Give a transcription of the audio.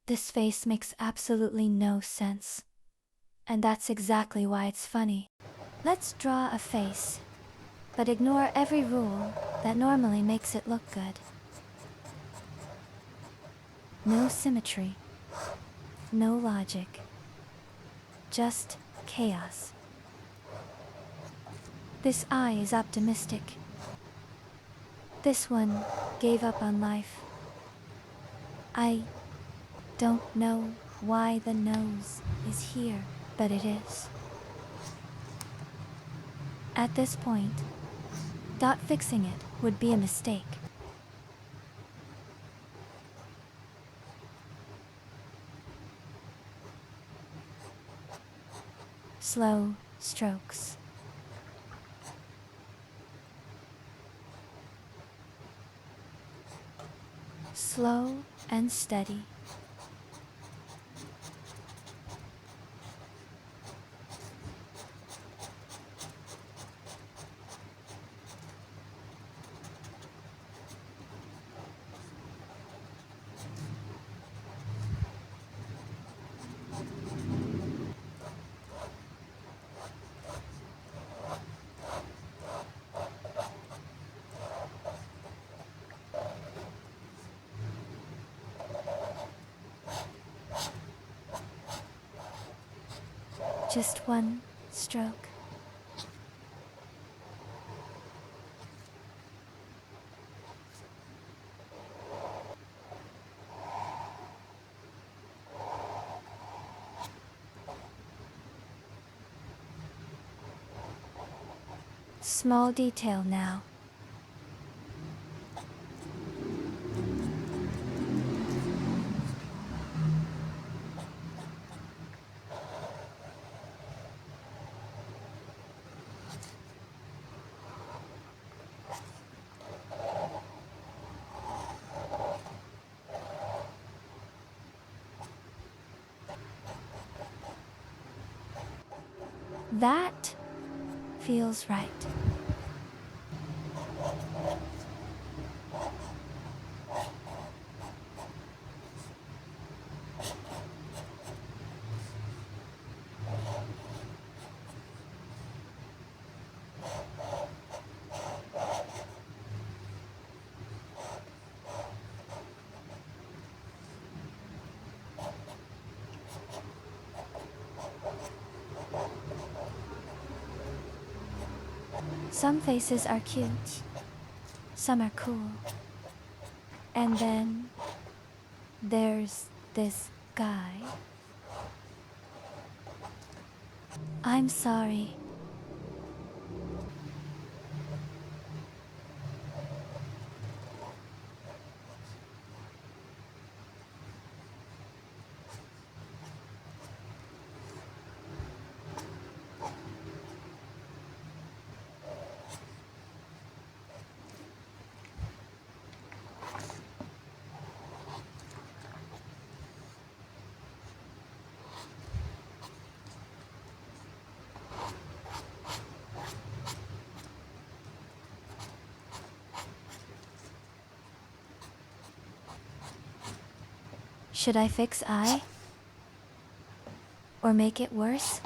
This face makes absolutely no sense. And that's exactly why it's funny. Let's draw a face, but ignore every rule that normally makes it look good. No symmetry, no logic, just chaos. This eye is optimistic. This one gave up on life. I don't know why the nose is here, but it is. At this point, dot fixing it would be a mistake. Slow strokes. Slow and steady. Just one stroke. Small detail now. That feels right. Some faces are cute, some are cool. And then there's this guy. I'm sorry. Should I fix eye? Or make it worse?